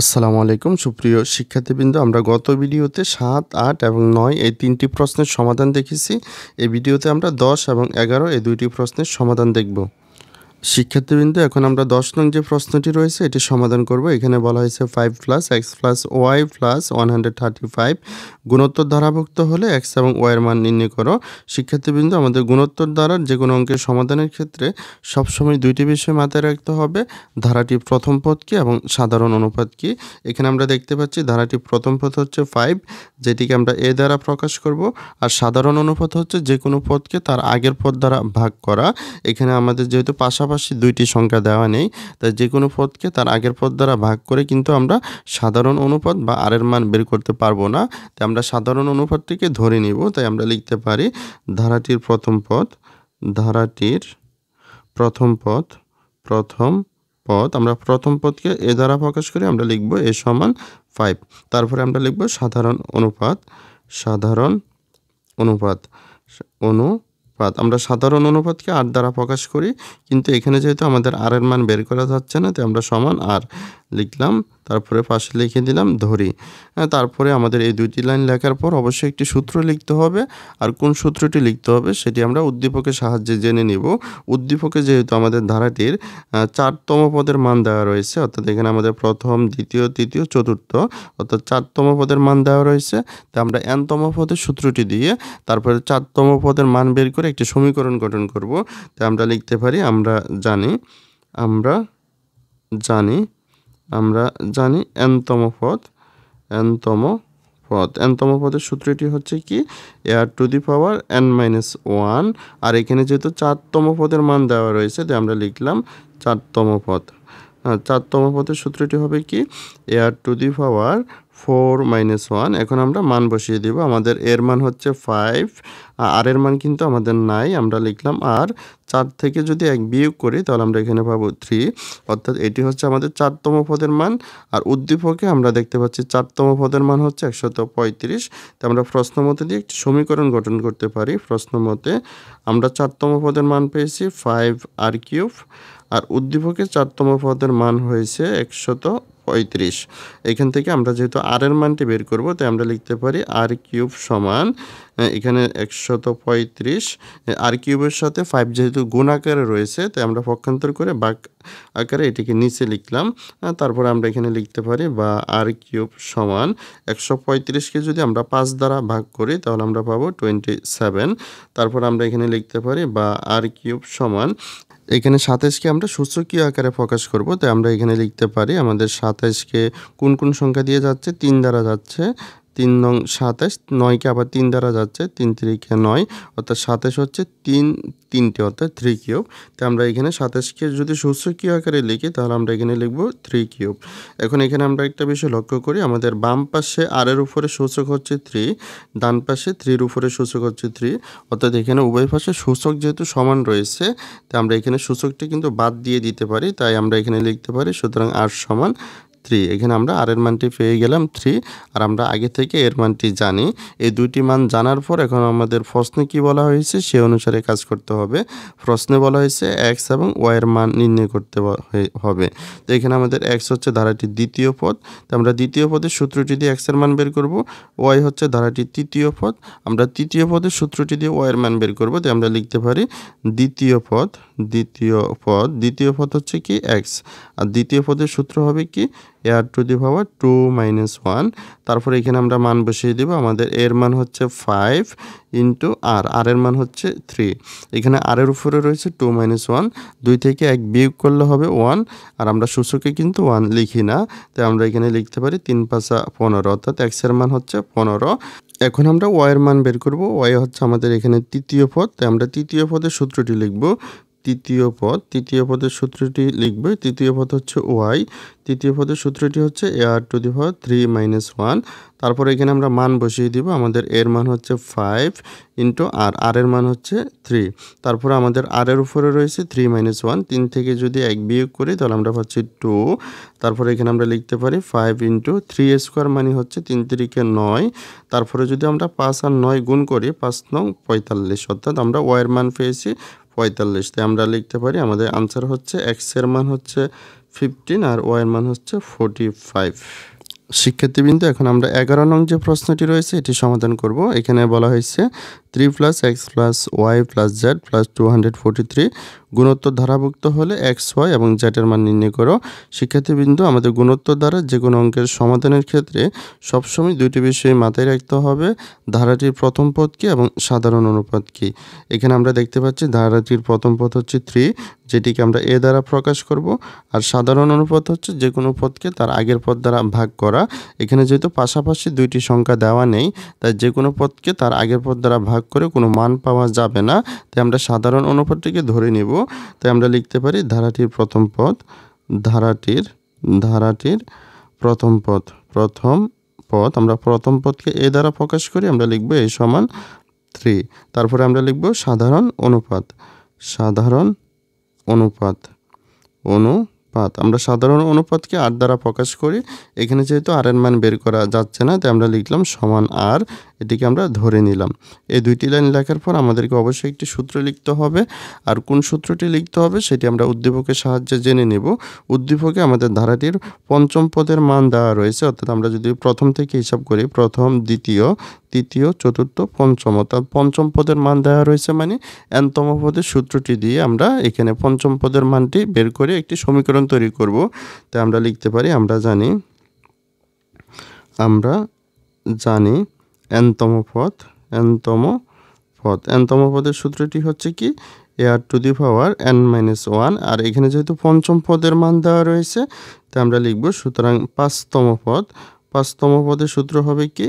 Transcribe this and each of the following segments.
আসসালামু আলাইকুম সুপ্রিয় শিক্ষার্থীবৃন্দ, আমরা গত ভিডিওতে ৭, ৮ এবং ৯ এই ৩টি প্রশ্নের সমাধান দেখেছি। এই ভিডিওতে আমরা ১০ এবং ১১ এই ২টি প্রশ্নের সমাধান দেখব। শিক্ষার্থীবৃন্দ, এখন আমরা ১০ নং যে প্রশ্নটি রয়েছে এটি সমাধান করব। এখানে বলা হয়েছে 5 + x + y + 135 গুণোত্তর ধারাভুক্ত হলে x এবং y এর মান নির্ণয় করো। শিক্ষার্থীবৃন্দ, আমাদের গুণোত্তর ধারার যে কোনো অঙ্কের সমাধানের ক্ষেত্রে সবসময় দুইটি বিষয় মাথায় রাখতে হবে: ধারাটির প্রথম পদ কী এবং সাধারণ অনুপাত কী। এখানে আমরা দেখতে পাচ্ছি ধারাটির প্রথম পদ হচ্ছে 5, যেটিকে আমরা a দ্বারা প্রকাশ করব, আর সাধারণ অনুপাত হচ্ছে যে কোনো পদকে তার আগের পদ দ্বারা ভাগ করা। এখানে আমাদের যেহেতু পাশাপাশি দুইটি সংখ্যা দেওয়া নেই, তাই যে কোনো পদকে তার আগের পদ দ্বারা ভাগ করে কিন্তু আমরা সাধারণ অনুপাত বা আর এর মান বের করতে পারবো না। তাই আমরা সাধারণ অনুপাতটিকে ধরে নিব। তাই আমরা লিখতে পারি ধারাটির প্রথম পদ আমরা প্রথম পদকে এ দ্বারা প্রকাশ করি, আমরা লিখব a = 5। তারপরে আমরা লিখব সাধারণ অনুপাত আমরা সাধারণ অনুপাতকে r দ্বারা প্রকাশ করি, কিন্তু এখানে যেহেতু আমাদের r এর মান বের করা যাচ্ছে না, তাই আমরা সমান r লিখলাম, তারপরে পাশে লিখে দিলাম ধরি। তারপরে আমাদের এই দুইটি লাইন লেখার পর অবশ্যই একটি সূত্র লিখতে হবে। আর কোন সূত্রটি লিখতে হবে সেটি আমরা উদ্দীপকের সাহায্যে জেনে নিব। উদ্দীপকে যেহেতু আমাদের ধারাটির 4তম পদের মান দেওয়া রয়েছে, অর্থাৎ এখানে আমাদের প্রথম, দ্বিতীয়, তৃতীয়, চতুর্থ অর্থাৎ 4তম পদের মান দেওয়া রয়েছে, তাই আমরা nতম পদের সূত্রটি দিয়ে তারপরে 4তম পদের মান বের করে একটি সমীকরণ গঠন করব। তাই আমরা লিখতে পারি আমরা জানি nতম পদের সূত্রটি হচ্ছে কি r⁴n-1। আর এখানে যেহেতু 4তম পদের মান দেওয়া রয়েছে, তাই আমরা লিখলাম 4তম পদ। 4তম পদের সূত্রটি হবে কি r⁴ এখন আমরা মান বসিয়ে দিব। আমাদের এর মান হচ্ছে 5, আর এর মান কিন্তু আমাদের নাই, আমরা লিখলাম আর। 4 থেকে যদি 1 বিয়োগ করি তাহলে আমরা এখানে পাবো 3, অর্থাৎ এটি হচ্ছে আমাদের 4তম পদের মান। আর উদ্দীপকে আমরা দেখতে পাচ্ছি 4তম পদের মান হচ্ছে 135। তো আমরা প্রশ্ন মতে দিয়ে একটি সমীকরণ গঠন করতে পারি। প্রশ্ন মতে আমরা 4তম পদের মান পেয়েছি 5r3, আর উদ্দীপকে 4তম পদের মান হয়েছে 135। এখান থেকে আমরা যেহেতু r এর মানটি বের করব, তাই আমরা লিখতে পারি r³ সমান এখানে 135। r³ সাথে 5 যেহেতু গুণ আকারে রয়েছে, তাই আমরা পক্ষান্তর করে ভাগ আকারে এটিকে নিচে লিখলাম। তারপরে আমরা এখানে লিখতে পারি বা r³ সমান 135কে যদি আমরা 5 দ্বারা ভাগ করি তাহলে আমরা পাবো 27। তারপর আমরা এখানে লিখতে পারি বা r³ সমান এখানে 27কে আমরা সূচকীয় আকারে প্রকাশ করব, তাই আমরা এখানে লিখতে পারি আমাদের 27কে কোন সংখ্যা দিয়ে যাচ্ছে, 3 দ্বারা যাচ্ছে। 3 নং 27, 9কে আবার 3 দ্বারা যাচ্ছে, 3 3কে 9, অর্থাৎ 27 হচ্ছে 3 অর্থাৎ 3³। তাই আমরা এখানে 27কে যদি সূচকীয় আকারে লিখি তাহলে আমরা এখানে লিখব 3³। এখন এখানে আমরা একটা বিষয় লক্ষ্য করি, আমাদের বাম পাশে r এর উপরে সূচক হচ্ছে 3, ডান পাশে 3 এর উপরে সূচক হচ্ছে 3, অর্থাৎ এখানে উভয় পাশে সূচক যেহেতু সমান রয়েছে, তাই আমরা এখানে সূচকটি কিন্তু বাদ দিয়ে দিতে পারি। তাই আমরা এখানে লিখতে পারি সুতরাং r সমান 3। এখানে আমরা r এর মানটি পেয়ে গেলাম 3, আর আমরা আগে থেকে এর মানটি জানি। এই দুইটি মান জানার পর এখন আমাদের প্রশ্নে কি বলা হয়েছে সে অনুসারে কাজ করতে হবে। প্রশ্নে বলা হয়েছে x এবং y এর মান নির্ণয় করতে হবে। তো এখানে আমাদের x হচ্ছে ধারাটির দ্বিতীয় পদ, তো আমরা দ্বিতীয় পদের সূত্রটি দিয়ে x এর মান বের করব। y হচ্ছে ধারাটির তৃতীয় পদ, আমরা তৃতীয় পদের সূত্রটি দিয়ে y এর মান বের করব। তাই আমরা লিখতে পারি দ্বিতীয় পদ হচ্ছে কি x, আর দ্বিতীয় পদের সূত্র হবে কি r⁴ তারপরে এখানে আমরা মান বসিয়ে দেব। আমাদের এর মান হচ্ছে 5 r, আর এর মান হচ্ছে 3। এখানে r এর উপরে রয়েছে 2 - 1, 2 থেকে 1 বিয়োগ করলে হবে 1, আর আমরা সূচকে কিন্তু 1 লিখি না, তাই আমরা এখানে লিখতে পারি 3 × 5 = 15, অর্থাৎ x এর মান হচ্ছে 15। এখন আমরা y এর মান বের করব। y হচ্ছে আমাদের এখানে তৃতীয় পদ, তাই আমরা তৃতীয় পদের সূত্রটি লিখব। তৃতীয় পদের সূত্রটি লিখব। তৃতীয় পদ হচ্ছে y, তৃতীয় পদের সূত্রটি হচ্ছে r⁴ তারপরে এখানে আমরা মান বসিয়ে দিব। আমাদের এর মান হচ্ছে 5 r, আর এর মান হচ্ছে 3। তারপরে আমাদের r এর উপরে রয়েছে 3 - 1, 3 থেকে যদি 1 বিয়োগ করি তাহলে আমরা পাচ্ছি 2। তারপরে এখানে আমরা লিখতে পারি 5 × 3² মানে হচ্ছে 3 3কে 9। তারপরে যদি আমরা 5 আর 9 গুণ করি 5 নং 45, অর্থাৎ আমরা y এর মান পেয়েছি 45। তাই আমরা লিখতে পারি আমাদের আনসার হচ্ছে x এর মান হচ্ছে 15 আর ওয়াই এর মান হচ্ছে 45। শিক্ষার্থীবৃন্দ, এখন আমরা 11 নং যে প্রশ্নটি রয়েছে এটি সমাধান করব। এখানে বলা হয়েছে 3 + x + y + z + 243 গুণোত্তর ধারাভুক্ত হলে x, y এবং z এর মান নির্ণয় করো। শিক্ষার্থীবৃন্দ, আমাদের গুণোত্তর দ্বারা যে কোনো অঙ্কের সমাধানের ক্ষেত্রে সবসময় দুইটি বিষয় মাথায় রাখতে হবে: ধারাটির প্রথম পদ কী এবং সাধারণ অনুপাত কী। এখানে আমরা দেখতে পাচ্ছি ধারাটির প্রথম পদ হচ্ছে 3, যেটিকে আমরা এ দ্বারা প্রকাশ করব, আর সাধারণ অনুপাত হচ্ছে যে কোনো পদকে তার আগের পদ দ্বারা ভাগ করা। এখানে যেহেতু পাশাপাশি দুইটি সংখ্যা দেওয়া নেই, তাই যে কোনো পদকে তার আগের পদ দ্বারা ভাগ করে কোনো মান পাওয়া যাবে না, তাই আমরা সাধারণ অনুপাতটিকে ধরে নিব। তাই আমরা লিখতে পারি ধারাটির প্রথম পদ, ধারাটির প্রথম পদ আমরা প্রথম পদকে এ দ্বারা প্রকাশ করি, আমরা লিখব a = 3। তারপরে আমরা লিখব সাধারণ অনুপাত আমরা সাধারণ অনুপাতকে r দ্বারা প্রকাশ করি। এখানে যেহেতু r এর মান বের করা যাচ্ছে না, তাই আমরা লিখলাম সমান r, এটিকে আমরা ধরে নিলাম। এই দুইটি লাইন লেখার পর আমাদেরকে অবশ্যই একটি সূত্র লিখতে হবে, আর কোন সূত্রটি লিখতে হবে সেটি আমরা উদ্দীপকের সাহায্যে জেনে নেব। উদ্দীপকে আমাদের ধারাটির পঞ্চম পদের মান দেওয়া রয়েছে, অর্থাৎ আমরা যদি প্রথম থেকে হিসাব করি, প্রথম, দ্বিতীয়, তৃতীয়, চতুর্থ, পঞ্চম, অর্থাৎ পঞ্চম পদের মান দেওয়া রয়েছে, মানে nতম পদের সূত্রটি দিয়ে আমরা এখানে পঞ্চম পদের মানটি বের করে একটি সমীকরণ তৈরি করব। তাই আমরা লিখতে পারি, আমরা জানি nতম পদের সূত্রটি হচ্ছে কি ar⁴n-1, আর এখানে যেহেতু পঞ্চম পদের মান দেওয়া রয়েছে তাই আমরা লিখব, সুতরাং পাঁচতম পদের সূত্র হবে কি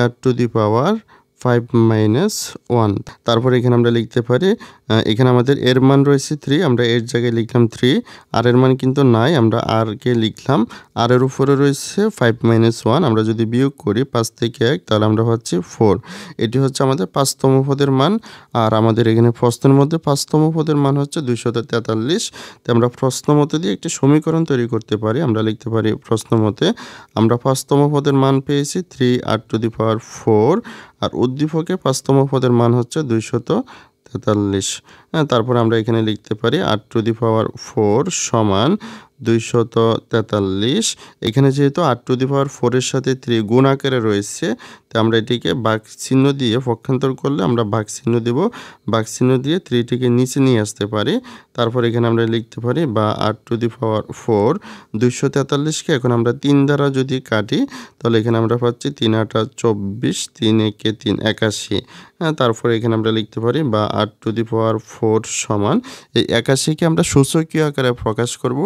ar⁵ তারপর এখানে আমরা লিখতে পারি, এখানে আমাদের এর মান রয়েছে 3, আমরা এর জায়গায় লিখলাম 3, আর এর মান কিন্তু নাই, আমরা আর কে লিখলাম, আর এর উপরে রয়েছে 5 - 1, আমরা যদি বিয়োগ করি 5 থেকে 1 তাহলে আমরা পাচ্ছি 4। এটি হচ্ছে আমাদের পাঁচতম পদের মান, আর আমাদের এখানে প্রশ্নের মধ্যে পাঁচতম পদের মান হচ্ছে 243। তাই আমরা প্রশ্ন মতে দিয়ে একটি সমীকরণ তৈরি করতে পারি। আমরা লিখতে পারি প্রশ্ন মতে আমরা পাঁচতম পদের মান পেয়েছি 3r⁴, আর উদ্দীপকে পাঁচতম পদের মান হচ্ছে 243। তারপর আমরা এখানে লিখতে পারি r⁴ সমান 243। এখানে যেহেতু r⁴ এর সাথে 3 গুণ আকারে রয়েছে, তাই আমরা এটিকে ভাগ চিহ্ন দিয়ে পক্ষান্তর করলে আমরা ভাগ চিহ্ন দেব, ভাগ চিহ্ন দিয়ে 3টিকে নিচে নিয়ে আসতে পারি। তারপর এখানে আমরা লিখতে পারি বা r⁴ 243কে এখন আমরা 3 দ্বারা যদি কাটি তাহলে এখানে আমরা পাচ্ছি 3×8 = 24, 3×1 = 3 81। তারপরে এখানে আমরা লিখতে পারি বা r⁴ সমান এই 81কে আমরা সূচকীয় আকারে প্রকাশ করব,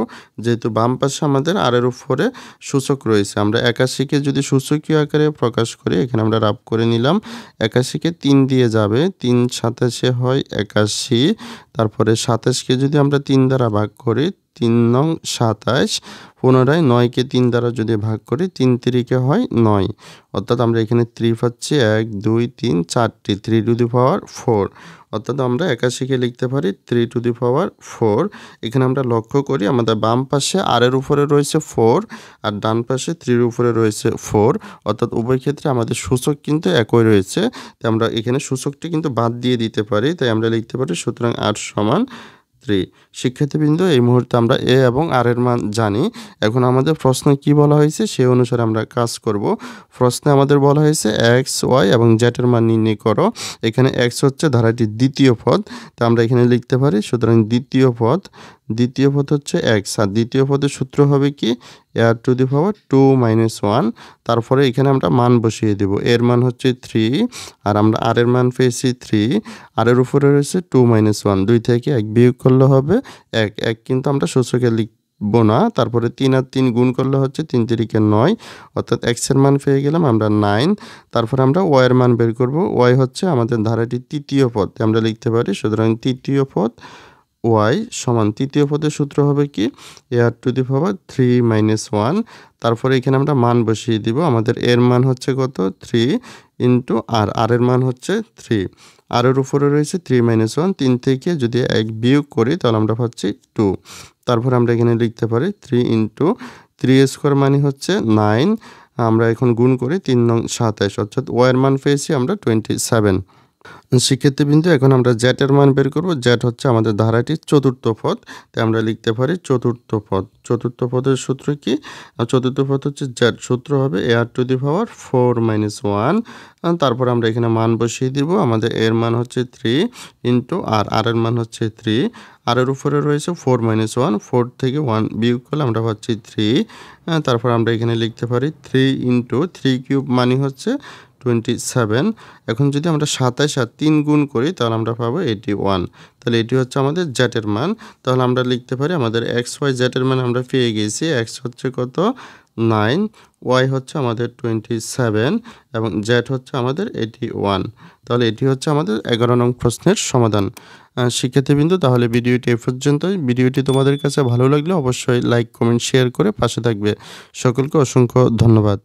যেহেতু বাম পাশে আমাদের আর এর উপরে সূচক রয়েছে। আমরা 81কে যদি সূচকীয় আকারে প্রকাশ করি, এখানে আমরা রাফ করে নিলাম, 81কে 3 দিয়ে যাবে, 3 × 27 হয় 81। তারপরে 27কে যদি আমরা 3 দ্বারা ভাগ করি, 3 নং 27, পুনরায় 9কে 3 দ্বারা যদি ভাগ করি, 3 3-কে হয় 9, অর্থাৎ আমরা এখানে 3 পাচ্ছি 1 2 3 4টি, 3⁴। অর্থাৎ আমরা 81কে লিখতে পারি 3⁴। এখানে আমরা লক্ষ্য করি আমাদের বাম পাশে আর এর উপরে রয়েছে 4, আর ডান পাশে 3 এর উপরে রয়েছে 4, অর্থাৎ উভয় ক্ষেত্রে আমাদের সূচক কিন্তু একই রয়েছে। তাই আমরা এখানে সূচকটি কিন্তু বাদ দিয়ে দিতে পারি, তাই আমরা লিখতে পারি সুতরাং r = 3। শিক্ষার্থীবৃন্দ, এই মুহূর্তে আমরা এ এবং আর এর মান জানি। এখন আমাদের প্রশ্নে কি বলা হয়েছে সেই অনুসারে আমরা কাজ করব। প্রশ্নে আমাদের বলা হয়েছে x, y এবং z এর মান নির্ণয় করো। এখানে x হচ্ছে ধারাটির দ্বিতীয় পদ, তা আমরা এখানে লিখতে পারি সুতরাং দ্বিতীয় পদ হচ্ছে x, আর দ্বিতীয় পদের সূত্র হবে কি r⁴ তারপরে এখানে আমরা মান বসিয়ে দেব। এর মান হচ্ছে 3, আর আমরা আর এর মান পেয়েছি 3, আর এর উপরে রয়েছে 2 - 1, 2 থেকে 1 বিয়োগ করলে হবে 1 কিন্তু আমরা সূচকে লিখব না। তারপরে 3 আর 3 গুণ করলে হচ্ছে 3 3-কে 9, অর্থাৎ x এর মান পেয়ে গেলাম আমরা 9। তারপরে আমরা y এর মান বের করব। y হচ্ছে আমাদের ধারাটির তৃতীয় পদ, আমরা লিখতে পারি সুতরাং তৃতীয় পদ y সমান তৃতীয় পদের সূত্র হবে কি ar⁴ 1। তারপরে এখানে আমরা মান বসিয়ে দিব। আমাদের এর মান হচ্ছে কত 3 × r, আর এর মান হচ্ছে 3, আর এর উপরে রয়েছে 3 - 1, 3 থেকে যদি 1 বিয়োগ করি তাহলে আমরা পাচ্ছি 2। তারপর আমরা এখানে লিখতে পারি 3 × 3² মানে হচ্ছে 9। আমরা এখন গুণ করি 3 নং 27, অর্থাৎ y এর মান পেয়েছি আমরা 27। শিক্ষার্থীবৃন্দ এখন আমরা জ্যাটের মান বের করব। জ্যাট হচ্ছে আমাদের ধারাটির চতুর্থ পদ। তাই আমরা লিখতে পারি চতুর্থ পদ। চতুর্থ পদের সূত্র কি? চতুর্থ পদ হচ্ছে জ্যাট সূত্র হবে a^4 - 1। তারপর আমরা এখানে মান বসিয়ে দিব। আমাদের এর মান হচ্ছে 3 ইন্টু আর, আর এর মান হচ্ছে 3। আর এর উপরে রয়েছে 4 - 1, 4 থেকে 1 বিয়োগ করলে আমরা পাচ্ছি 3। তারপর আমরা এখানে লিখতে পারি 3 ইন্টু 3 কিউব মানে হচ্ছে 27। এখন যদি আমরা 27 আর 3 গুণ করি তাহলে আমরা পাবো 81। তাহলে এটি হচ্ছে আমাদের জ্যাটের মান। তাহলে আমরা লিখতে পারি আমাদের XY জ্যাটের মান আমরা পেয়ে গেছি। X হচ্ছে কত? 9, Y হচ্ছে আমাদের 27 এবং Z হচ্ছে আমাদের 81। তাহলে এটি হচ্ছে আমাদের 11 নং প্রশ্নের সমাধান। শিক্ষার্থীবৃন্দ, তাহলে ভিডিওটি এ পর্যন্তই। ভিডিওটি তোমাদের কাছে ভালো লাগলে অবশ্যই লাইক, কমেন্ট, শেয়ার করে পাশে থাকবে। সকলকে অসংখ্য ধন্যবাদ।